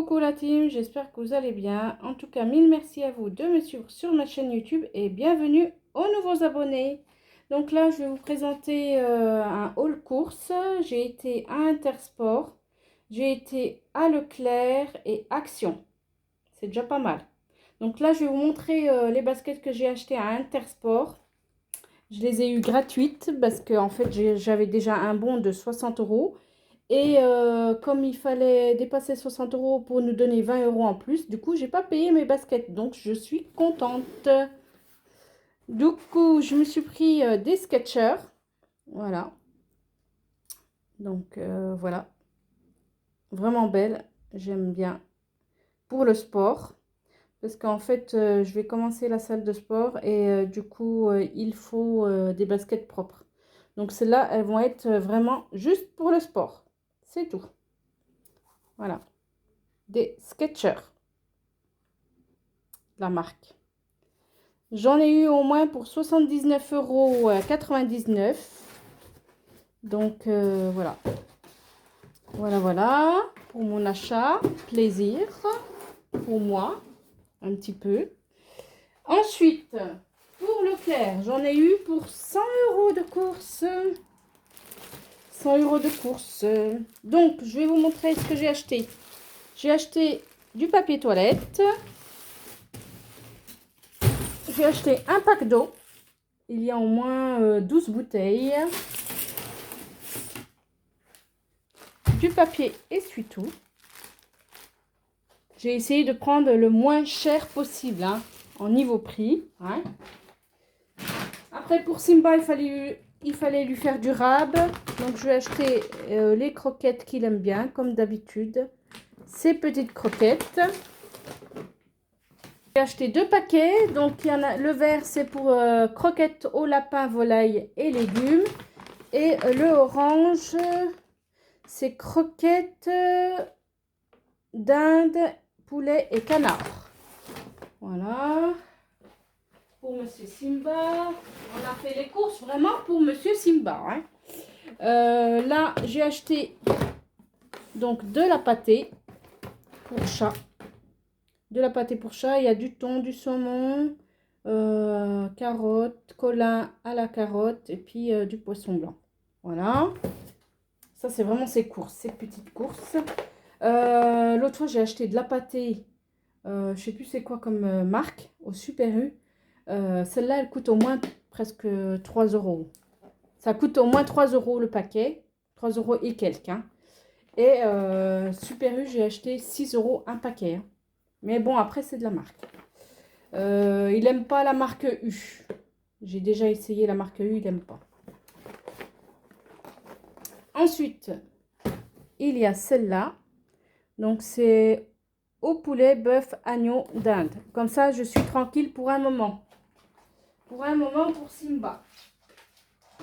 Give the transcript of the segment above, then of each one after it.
Coucou la team, j'espère que vous allez bien. En tout cas, mille merci à vous de me suivre sur ma chaîne YouTube et bienvenue aux nouveaux abonnés. Donc là, je vais vous présenter un haul course. J'ai été à Intersport, j'ai été à Leclerc et Action. C'est déjà pas mal. Donc là, je vais vous montrer les baskets que j'ai achetées à Intersport. Je les ai eues gratuites parce que en fait, j'avais déjà un bon de 60 euros. Et comme il fallait dépasser 60 euros pour nous donner 20 euros en plus, du coup, j'ai pas payé mes baskets. Donc, je suis contente. Du coup, je me suis pris des Skechers. Voilà. Donc, voilà. Vraiment belle. J'aime bien. Pour le sport. Parce qu'en fait, je vais commencer la salle de sport. Et du coup, il faut des baskets propres. Donc, celles-là, elles vont être vraiment juste pour le sport. C'est tout. Voilà. Des Skechers. La marque. J'en ai eu au moins pour 79,99 €. Donc voilà. Voilà pour mon achat. Plaisir pour moi. Un petit peu. Ensuite, pour Leclerc, j'en ai eu pour 100 € de course. 100 € de course. Donc, je vais vous montrer ce que j'ai acheté. J'ai acheté du papier toilette. J'ai acheté un pack d'eau. Il y a au moins 12 bouteilles. Du papier essuie-tout. J'ai essayé de prendre le moins cher possible en niveau prix. Après, pour Simba, il fallait lui faire du rab. Donc, je vais acheter les croquettes qu'il aime bien, comme d'habitude. Ces petites croquettes. J'ai acheté 2 paquets. Donc, il y en a, le vert, c'est pour croquettes au lapin, volaille et légumes. Et le orange, c'est croquettes dinde, poulet et canard. Voilà. Pour Monsieur Simba. On a fait les courses vraiment pour Monsieur Simba. Là, j'ai acheté donc de la pâtée pour chat. De la pâtée pour chat. Il y a du thon, du saumon, carottes, colin à la carotte et puis du poisson blanc. Voilà. Ça, c'est vraiment ses courses, ses petites courses. L'autre fois, j'ai acheté de la pâtée. Je sais plus c'est quoi comme marque au Super U. Celle-là, elle coûte au moins presque 3 €. Ça coûte au moins 3 € le paquet. 3 € et quelques. Et Super U, j'ai acheté 6 € un paquet. Mais bon, après, c'est de la marque. Il n'aime pas la marque U. J'ai déjà essayé la marque U, il n'aime pas. Ensuite, il y a celle-là. Donc, c'est au poulet, bœuf, agneau, dinde. Comme ça, je suis tranquille pour un moment. Pour un moment, pour Simba.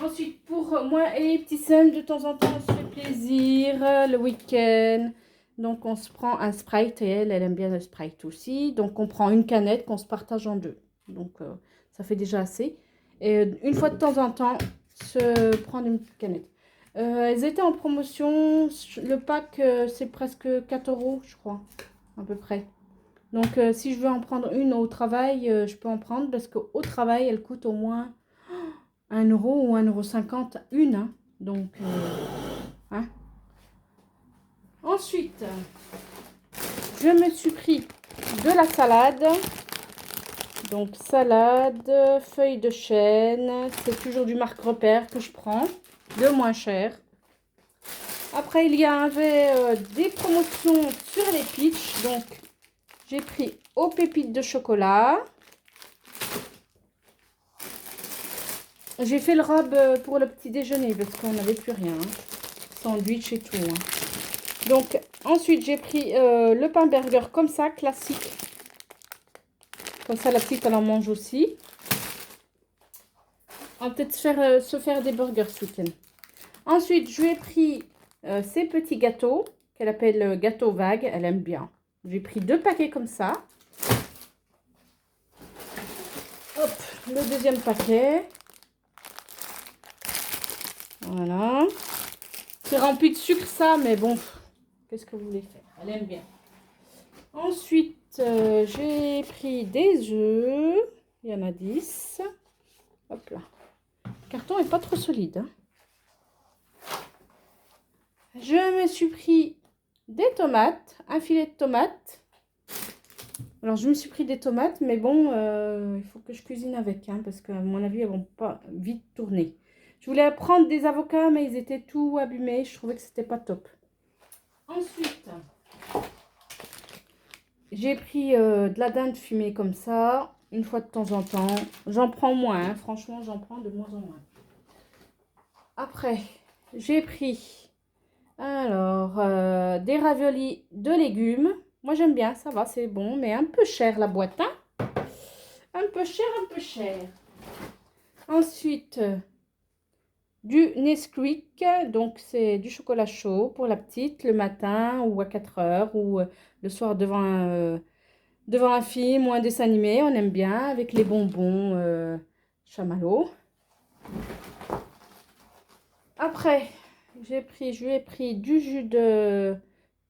Ensuite, pour moi et les petits Sam, de temps en temps, on se fait plaisir le week-end. Donc, on se prend un Sprite et elle aime bien le Sprite aussi. Donc, on prend une canette qu'on se partage en deux. Donc, ça fait déjà assez. Et une fois de temps en temps, se prendre une petite canette. Elles étaient en promotion. Le pack, c'est presque 4 € je crois, à peu près. Donc, si je veux en prendre une au travail, je peux en prendre parce qu'au travail, elle coûte au moins 1 € ou 1,50 € une. Donc, Ensuite, je me suis pris de la salade. Donc, salade, feuilles de chêne. C'est toujours du marque Repère que je prends, le moins cher. Après, il y avait des promotions sur les Peach. Donc, j'ai pris aux pépites de chocolat. J'ai fait le rab pour le petit déjeuner parce qu'on n'avait plus rien. Sandwich et tout. Donc, ensuite, j'ai pris le pain burger comme ça, classique. Comme ça, la petite, elle en mange aussi. On va peut-être se faire des burgers ce week-end. Ensuite, je lui ai pris ces petits gâteaux qu'elle appelle gâteau vague. Elle aime bien. J'ai pris 2 paquets comme ça. Hop, le deuxième paquet. Voilà. C'est rempli de sucre ça, mais bon, qu'est-ce que vous voulez faire? Elle aime bien. Ensuite, j'ai pris des œufs. Il y en a 10. Hop là. Le carton n'est pas trop solide, hein. Je me suis pris des tomates, un filet de tomates. Alors, je me suis pris des tomates, mais bon, il faut que je cuisine avec, hein, parce qu'à mon avis, elles vont pas vite tourner. Je voulais prendre des avocats, mais ils étaient tout abîmés. Je trouvais que c'était pas top. Ensuite, j'ai pris de la dinde fumée comme ça, une fois de temps en temps. J'en prends moins, hein, franchement, j'en prends de moins en moins. Après, j'ai pris alors des raviolis de légumes. Moi, j'aime bien, ça va, c'est bon, mais un peu cher la boîte, hein. Un peu cher, un peu cher. Ensuite, du Nesquik, donc c'est du chocolat chaud pour la petite, le matin ou à 4 heures ou le soir devant un film ou un dessin animé, on aime bien, avec les bonbons chamallow. Après, je lui ai pris du jus de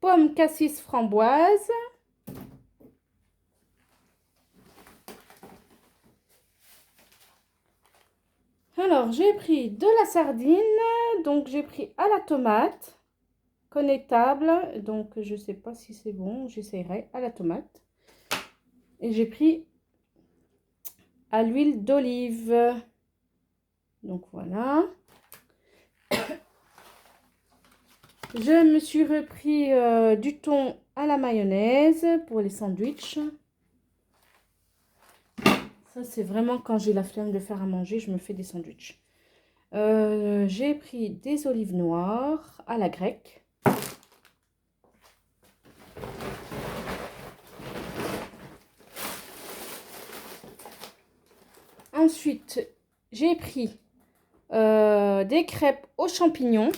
pomme cassis framboise. Alors, j'ai pris de la sardine, donc j'ai pris à la tomate, connétable, donc je sais pas si c'est bon, j'essaierai à la tomate. Et j'ai pris à l'huile d'olive. Donc voilà. Je me suis repris du thon à la mayonnaise pour les sandwichs. Ça, c'est vraiment quand j'ai la flemme de faire à manger, je me fais des sandwichs. J'ai pris des olives noires à la grecque. Ensuite, j'ai pris des crêpes aux champignons.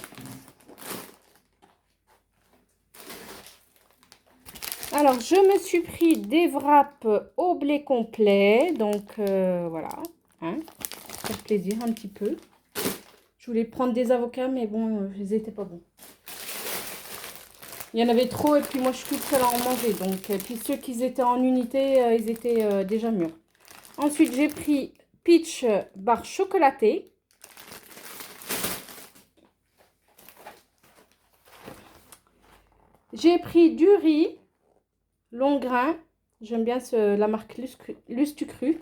Alors, je me suis pris des wraps au blé complet. Donc, voilà. Hein, faire plaisir un petit peu. Je voulais prendre des avocats, mais bon, ils n'étaient pas bons. Il y en avait trop et puis moi, je suis toute seule à en manger. Donc, et puis ceux qui étaient en unité, ils étaient déjà mûrs. Ensuite, j'ai pris Peach barre chocolatée. J'ai pris du riz long grain. J'aime bien la marque Lustucru.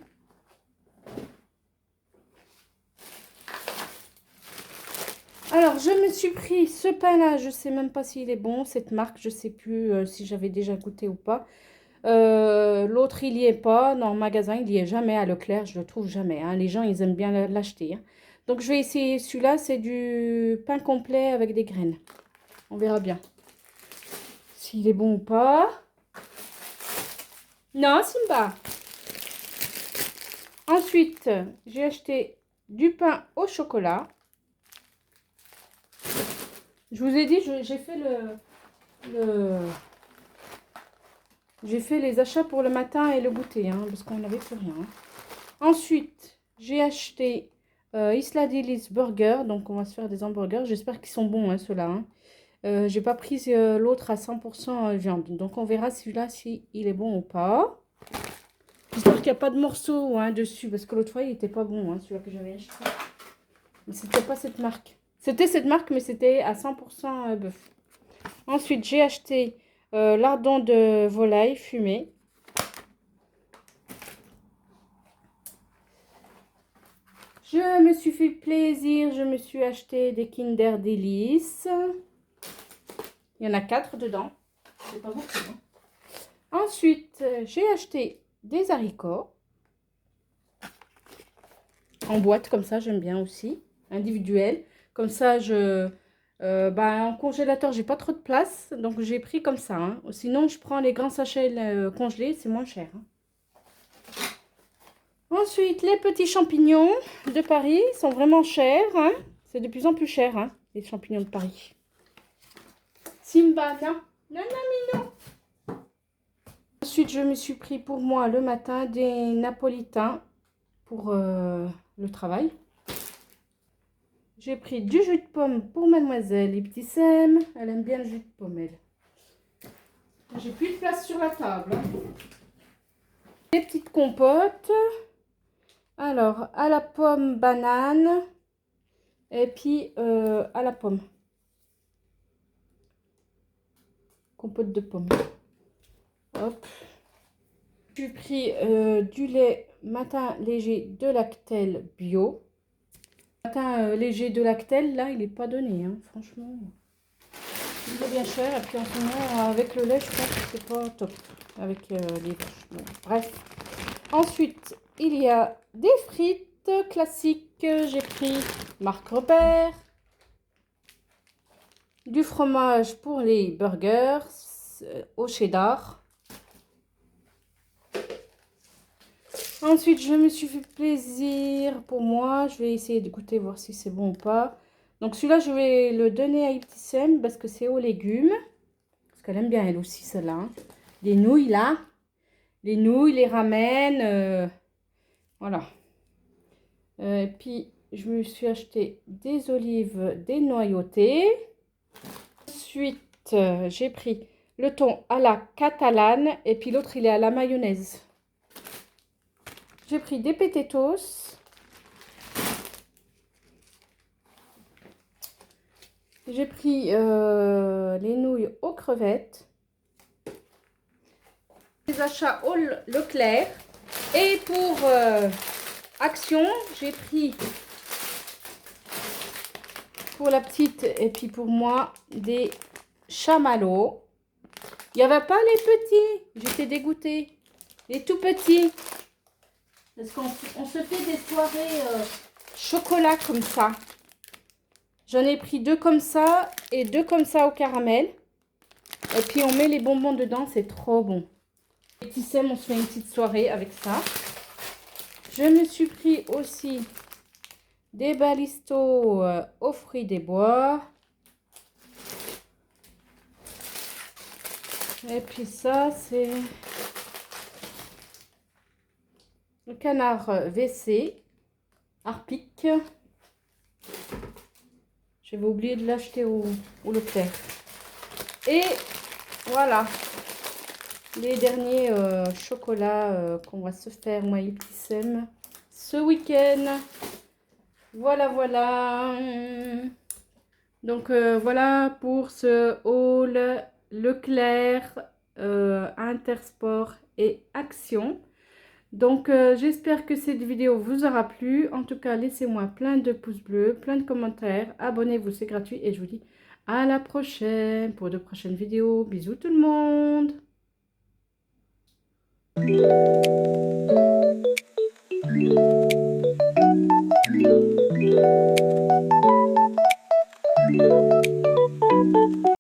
Alors, je me suis pris ce pain-là. Je ne sais même pas s'il est bon. Cette marque, je ne sais plus si j'avais déjà goûté ou pas. L'autre, il n'y est pas. Dans le magasin, il n'y est jamais. À Leclerc, je ne le trouve jamais, hein. Les gens, ils aiment bien l'acheter, hein. Donc, je vais essayer celui-là. C'est du pain complet avec des graines. On verra bien s'il est bon ou pas. Non, Simba. Ensuite, j'ai acheté du pain au chocolat. Je vous ai dit, j'ai fait j'ai fait les achats pour le matin et le goûter, hein, parce qu'on n'avait plus rien. Ensuite, j'ai acheté Isla Delis Burger. Donc, on va se faire des hamburgers. J'espère qu'ils sont bons, hein, ceux-là, hein. J'ai pas pris l'autre à 100% viande. Donc, on verra celui-là, s'il est bon ou pas. J'espère qu'il n'y a pas de morceaux, hein, dessus. Parce que l'autre fois, il n'était pas bon, hein, celui-là que j'avais acheté. Mais c'était pas cette marque. C'était cette marque, mais c'était à 100% bœuf. Ensuite, j'ai acheté lardon de volaille fumé. Je me suis fait plaisir. Je me suis acheté des Kinder Délices. Il y en a 4 dedans. C'est pas beaucoup, hein. Ensuite, j'ai acheté des haricots. En boîte, comme ça, j'aime bien aussi. Individuel. Comme ça, en congélateur, j'ai pas trop de place. Donc, j'ai pris comme ça, hein. Sinon, je prends les grands sachets congelés. C'est moins cher, hein. Ensuite, les petits champignons de Paris sont vraiment chers, hein. C'est de plus en plus cher, hein, les champignons de Paris. Simba, non. Non, non, non. Ensuite, je me suis pris pour moi le matin des napolitains pour le travail. J'ai pris du jus de pomme pour mademoiselle Ibtissem. Elle aime bien le jus de pomme, elle. J'ai plus de place sur la table. Des petites compotes. Alors, à la pomme, banane. Et puis, à la pomme. Compote de pommes. Hop. J'ai pris du lait matin léger de Lactel bio. Matin léger de Lactel, là, il n'est pas donné, hein, franchement. Il est bien cher. Et puis en ce moment, avec le lait, je pense que c'est pas top. Avec les vaches. Bon, bref. Ensuite, il y a des frites classiques. J'ai pris marque Repère. Du fromage pour les burgers au cheddar. Ensuite, je me suis fait plaisir pour moi. Je vais essayer de goûter, voir si c'est bon ou pas. Donc celui-là, je vais le donner à Ibtissem parce que c'est aux légumes. Parce qu'elle aime bien elle aussi, celle-là. Hein. Des nouilles, là. Les nouilles, les ramen. Voilà. Et puis, je me suis acheté des olives dénoyautées. Ensuite, j'ai pris le thon à la catalane. Et puis l'autre, il est à la mayonnaise. J'ai pris des potatoes. J'ai pris les nouilles aux crevettes. Les achats au Leclerc. Et pour Action, j'ai pris pour la petite et puis pour moi des chamallows. Il n'y avait pas les petits. J'étais dégoûtée. Les tout petits. Parce qu'on se fait des soirées chocolat comme ça. J'en ai pris 2 comme ça et 2 comme ça au caramel. Et puis on met les bonbons dedans, c'est trop bon. Et Tissem, on se fait une petite soirée avec ça. Je me suis pris aussi des balistos aux fruits des bois. Et puis ça, c'est le canard WC Harpic. J'avais oublié de l'acheter au Leclerc. Et voilà, les derniers chocolats qu'on va se faire, moi et Tissem, ce week-end. Voilà, voilà. Donc, voilà pour ce haul Leclerc, Intersport et Action. Donc, j'espère que cette vidéo vous aura plu. En tout cas, laissez-moi plein de pouces bleus, plein de commentaires. Abonnez-vous, c'est gratuit. Et je vous dis à la prochaine pour de prochaines vidéos. Bisous tout le monde.